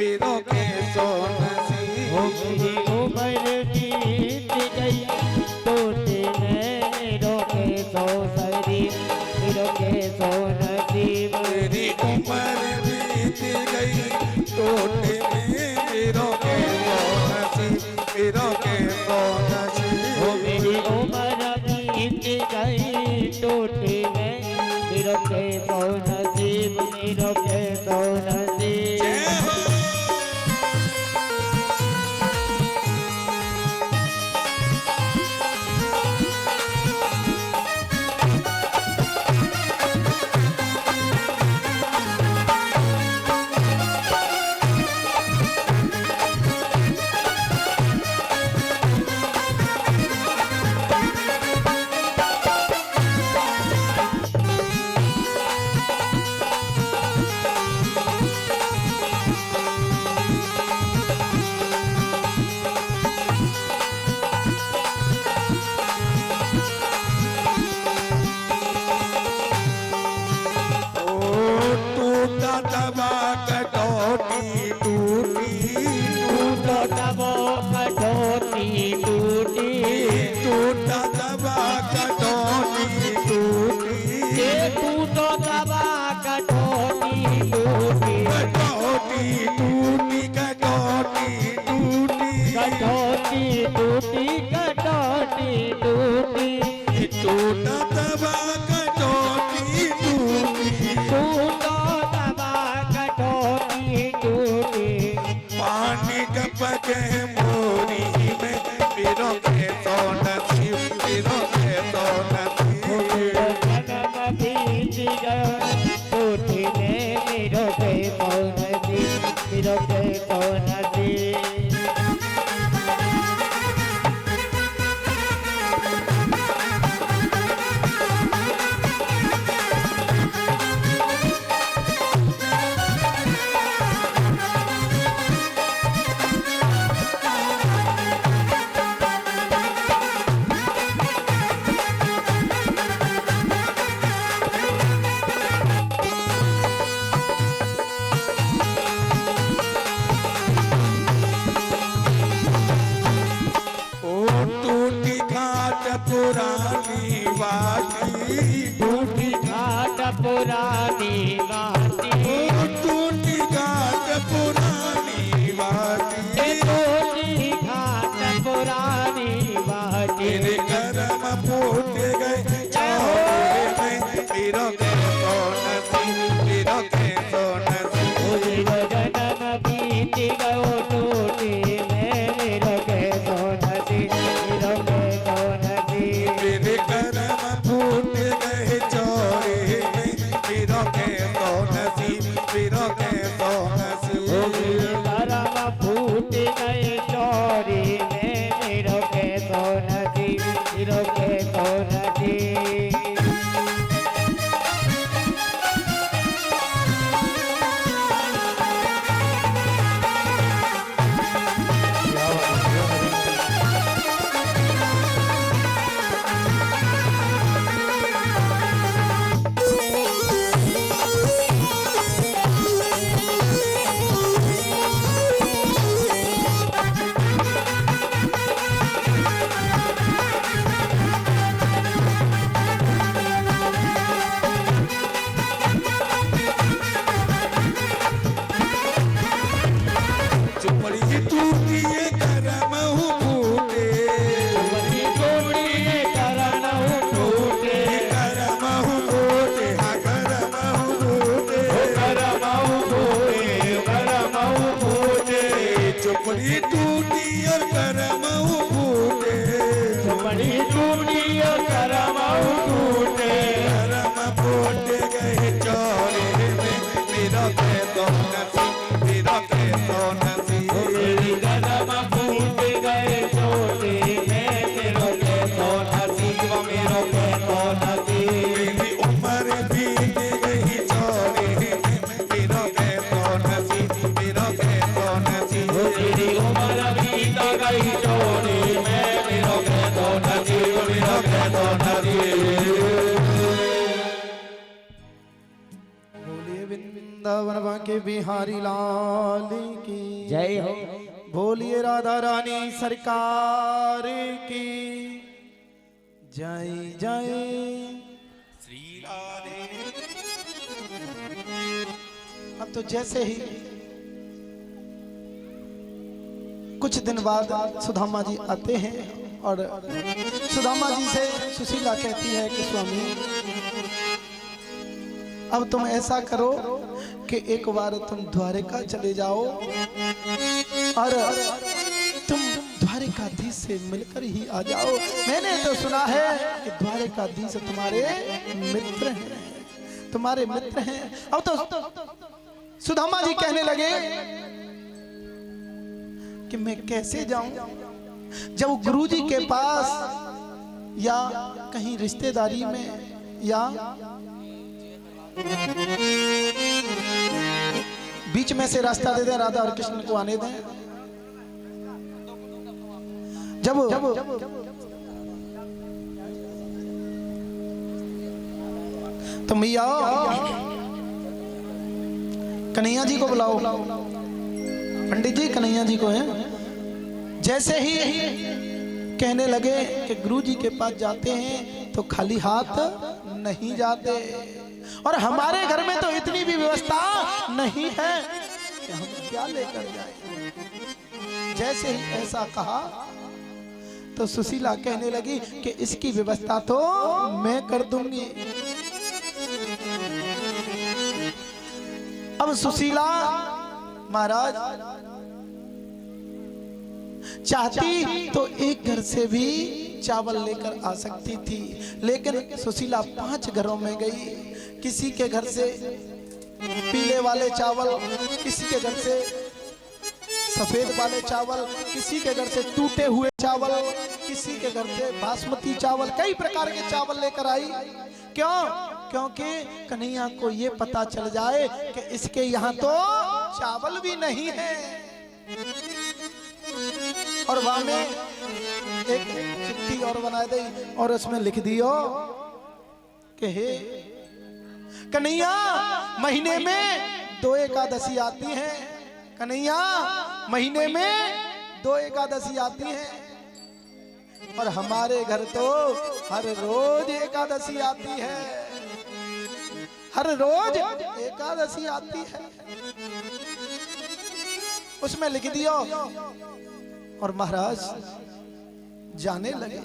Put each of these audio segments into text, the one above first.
वीरों के सो नसीब। हो मेरी उम्र बीत गई टूटे नैनों के सो शरीर वीरों के सो नसीब। मेरी उम्र बीत गई टूटे वीरों के सो नसीब, वीरों के सो नसीब। हो मेरी उम्र बीत गई टूटे वीरों के सो नसीब, वीरों के सो नसीब। टूटा दबा कटौती टूटी, टूटो दबा कटौती टूटी, कटौती टूटी, कटौती टूटी, कटौती टूटी, कटौती टूटी। टूटा दबा कटौती टूटी, टूटो दबा कटौती टूटी। पानी टपके मोरी में वीरों के सो नसीब, वीरों के सो नसीब। जन्म बीत गया टूटी ने वीरों के सो नसीब, वीरों के सो नसीब। टूटी घाट पुरानी बाती, टूटी घाट पुरानी बाती, टूटी घाट पुरानी बाती, टूटी घाट पुरानी बाती। मेरे कर्म फूट गए चौरे में वीरों के सो नसीब, वीरों के सो नसीब। जन्म बीत गयो टूटी में वीरों के सो नसीब, वीरों के सो नसीब। मेरे कर्म फूट गए चौरे में वीरों के सो नसीब, वीरों के सो नसीब। करम फूट गए चोरी में वीरों के सो नसीब, वीरों के सो नसीब। वृंदावन बांके बिहारी लाल की जय हो। बोलिए राधा रानी सरकार की जय जय। श्री राधे। अब तो जैसे ही कुछ दिन बाद सुदामा जी आते हैं और सुदामा जी से सुशीला कहती है कि स्वामी अब तुम ऐसा करो कि एक बार तुम द्वारिका चले जाओ और तुम द्वारिकाधीश से मिलकर ही आ जाओ। मैंने तो सुना है कि द्वारिकाधीश तुम्हारे मित्र हैं, तुम्हारे मित्र हैं। अब तो सुदामा जी कहने लगे कि मैं कैसे जाऊं जब गुरुजी के पास या कहीं रिश्तेदारी में या बीच में से रास्ता दे दें, राधा और कृष्ण को आने दें। जब तुम ही आओ, कन्हैया जी को बुलाओ, पंडित जी कन्हैया जी को हैं। जैसे ही कहने लगे कि गुरुजी के पास जाते हैं तो खाली हाथ नहीं जाते, और हमारे घर में तो इतनी भी व्यवस्था नहीं है कि हम क्या लेकर जाएं। जैसे ही ऐसा कहा तो सुशीला कहने लगी कि इसकी व्यवस्था तो मैं कर दूंगी। अब सुशीला महाराज चाहती तो एक घर से भी चावल लेकर आ सकती थी, लेकिन सुशीला 5 घरों में गई। किसी के घर से पीले वाले चावल, किसी के घर से सफेद वाले चावल, किसी के घर से टूटे हुए चावल, किसी के घर से बासमती चावल, कई प्रकार के चावल लेकर आई। क्यों? क्योंकि कन्हैया को ये पता चल जाए कि इसके यहाँ तो चावल भी नहीं है। और वहां में एक चिट्ठी और बना दी और उसमें लिख दियो कि हे कन्हैया, महीने में 2 एकादशी आती है। कन्हैया, महीने में 2 एकादशी आती है, और हमारे घर तो हर रोज एकादशी आती है, हर रोज एकादशी आती है। उसमें लिख दियो। और महाराज जाने लगे।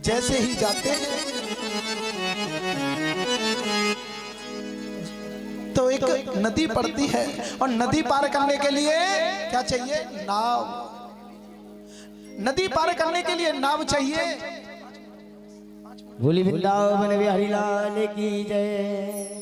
जैसे ही जाते हैं तो एक नदी पड़ती है, और नदी पार करने के लिए क्या चाहिए? नाव। नदी पार करने के लिए नाव चाहिए। बोली वृंदावन बिहारी लाल की जय।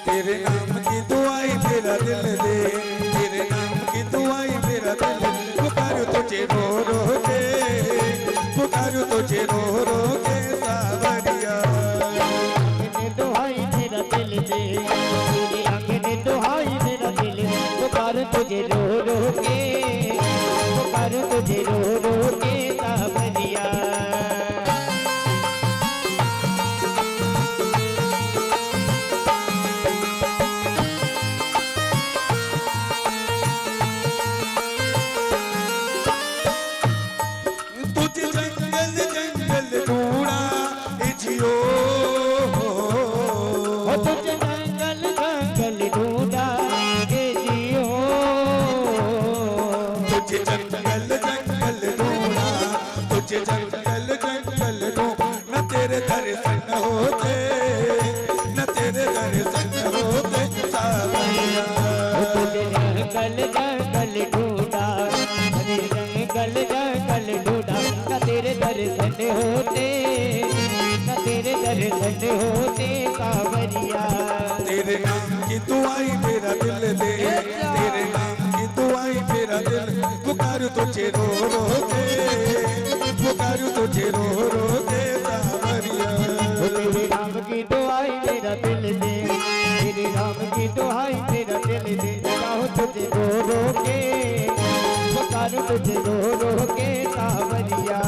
तेरे नाम की दुआई मेरा दिल दे, तेरे नाम की दुआई मेरा दिल दे। पुकारूं तुझे रो रो के, पुकारूं तुझे रो रो के सावरिया। दुहाई मेरा दिल दे, तेरी आंखें दुहाई मेरा दिल दे। पुकार तुझे रो रो के, पुकार तुझे रो रो के सावरिया। दर्शन होते, न तेरे दर्शन होते सावरिया। तुझे जंगल जंगल ढूंढा, जंगल जंगल ढूंढा, न तेरे दर्शन होते, न तेरे दर्शन होते सावरिया। तेरे नाम की दुआई मेरा दिल दे, तेरे नाम की दुआई मेरा तुझे रो रो के, पुकारूं तुझे रो रो के सावरिया। तेरे नाम की दुआई मेरा दिल दे, तेरे नाम की दुआई मेरा दिल दे, चाहूं तुझे रो रो के, पुकारूं तुझे रो रो के सावरिया।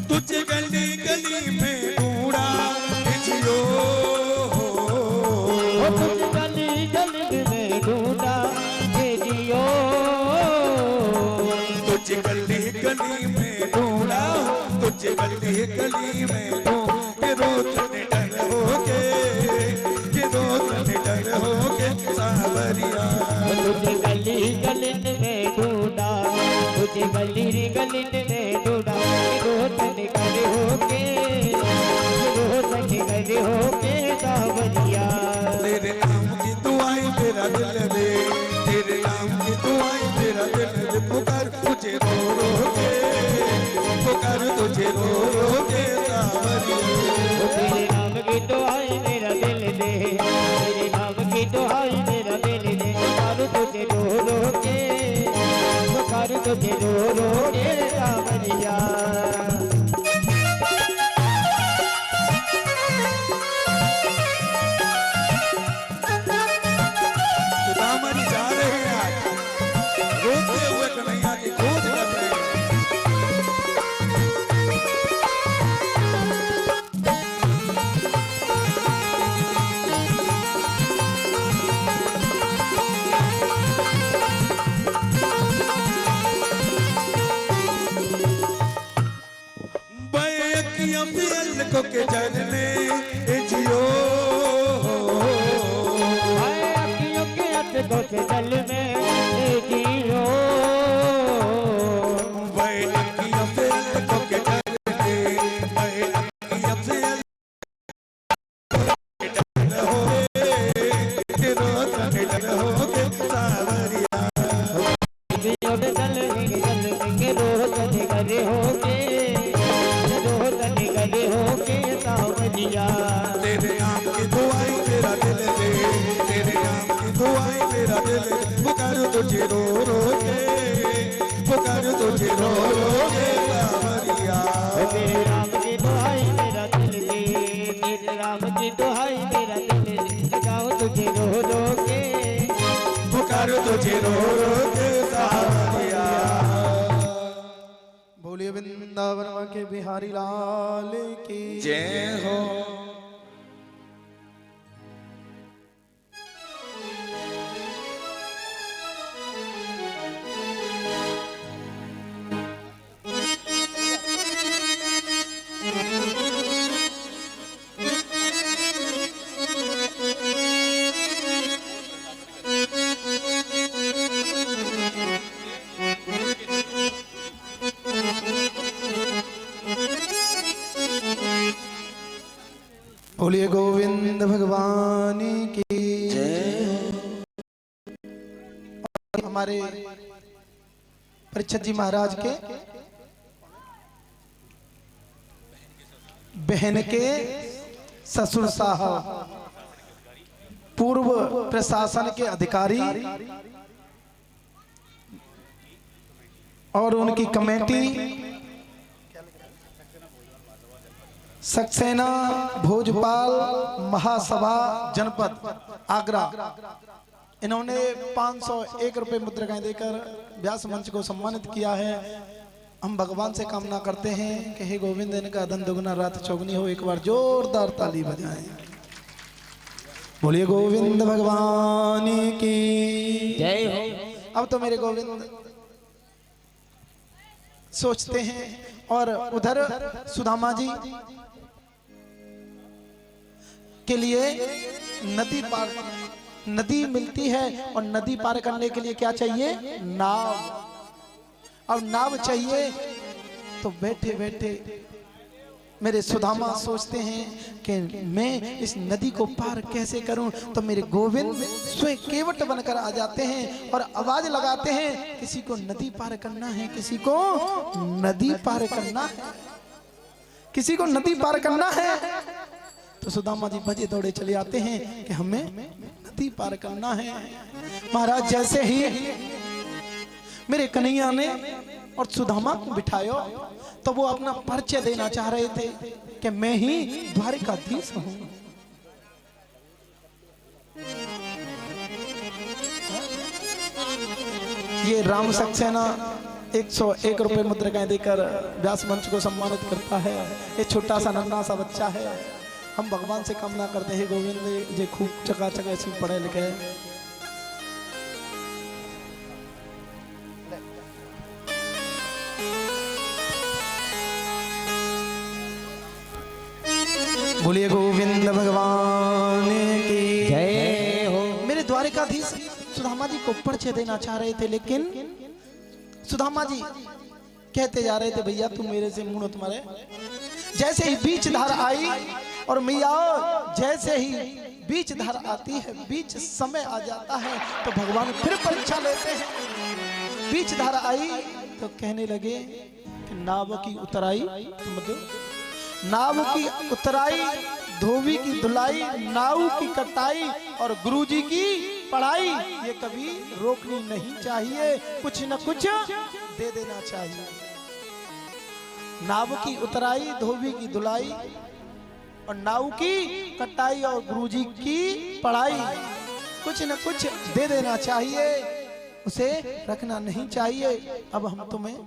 तुझे गली गली में ढूंढा जियो, तुझे गली गली में ढूंढा जियो, तुझे गली गली में ढूंढा, तुझे गली गली में ढूंढ, रोज निडर हो के, रोज निडर हो के सावरिया। तुझे गली गली में ढूंढा, तुझे गली गली में ढूंढा, रोज निकल हो के, रोज निकल हो के सावरिया। तेरे नाम की दुआई मेरा दिल दे, तेरे नाम की दुआई मेरा दिल दे, पुकार तुझे रो रो के, पुकार तुझे रो रो के सावरिया। तेरे नाम की दुआई मेरा दिल दे, तेरे नाम की दुआई मेरा दिल दे, पुकार तुझे रो रो के, पुकार तुझे रो रो के सावरिया। सुदामा जी जा रहे हैं आज, रोते हुए कन्हैया की खोज कर रहे हैं। बैकियां पियल को के जलने जियो, अखियों के अटकों के जल में जियो, बैकियां पियल को के जलने, बैकियां पियल हो के, रोज निडर हो के सावरिया। जियो के जल के रोज निकल हो के, रोज निकल हो के सावरिया। तेरे नाम की दुआई मेरा दिल दे, तेरे नाम की दुआई मेरा दिल दे, पुकारूं तुझे रो रो के, पुकारूं तुझे रो रो के सावरिया। तेरे नाम की दुआई मेरा दिल दे, तेरे नाम की दुआई मेरा दिल दे, गाऊं तुझे रो रो के, पुकारूं तुझे रो रो के सावरिया। बोलिए वृंदावन के बिहारी लाल की जय हो। बोलिए गोविंद भगवान की हमारे परीक्षित जी महाराज के बहन के ससुर साहब पूर्व प्रशासन के अधिकारी और उनकी कमेटी सक्सेना भोजपाल महासभा जनपद आगरा, इन्होंने 501 रुपए मुद्रिकाएं देकर व्यास मंच को सम्मानित किया है। हम भगवान से कामना करते हैं कि हे गोविंद इनका धन दुगना रात चौगनी हो। एक बार जोरदार ताली बजाएं। बोलिए गोविंद भगवान की जय हो। अब तो मेरे गोविंद सोचते हैं और उधर सुदामा जी के लिए नदी पार, नदी मिलती है और नदी पार करने के लिए क्या चाहिए? नाव। अब नाव चाहिए तो बैठे बैठे मेरे सुदामा सोचते हैं कि मैं इस नदी को पार कैसे करूं, तो मेरे गोविंद स्वयं केवट बनकर आ जाते हैं और आवाज लगाते हैं, किसी को नदी पार करना है, किसी को नदी पार करना है, किसी को नदी पार करना है। तो सुदामा जी भजे दौड़े चले आते हैं कि हमें नदी पार करना है। महाराज जैसे ही मेरे कन्हैया ने और सुदामा को बिठायो तो वो अपना परिचय देना चाह रहे थे कि मैं ही द्वारिकाधीश हूं। ये राम सक्सेना 101 रुपए मुद्रिकाएं देकर व्यास मंच को सम्मानित करता है। ये छोटा सा नन्हा सा बच्चा है। हम भगवान से कामना करते हैं गोविंद जे खूब चकाचक ऐसे पढ़े लिखे। बोलिए गोविंद भगवान की जय हो। मेरे द्वारिकाधीश सुदामा जी को परिचय देना चाह रहे थे, लेकिन सुदामा जी कहते जा रहे थे भैया तुम मेरे से मुंह तुम्हारे। जैसे ही बीच धार आई और मैया जैसे ही बीच धार आती है, बीच समय आ जाता है तो भगवान फिर परीक्षा लेते हैं। बीच धार आई तो कहने लगे कि नाव की उतराई, मतलब नाव की उतराई, धोबी की धुलाई, नाव की कटाई और गुरुजी की पढ़ाई ये कभी रोकनी नहीं चाहिए, कुछ न कुछ दे देना चाहिए। नाव की उतराई, धोबी की धुलाई और नाव की कटाई और गुरुजी की पढ़ाई, कुछ न कुछ दे देना चाहिए, उसे रखना नहीं चाहिए। अब हम तुम्हें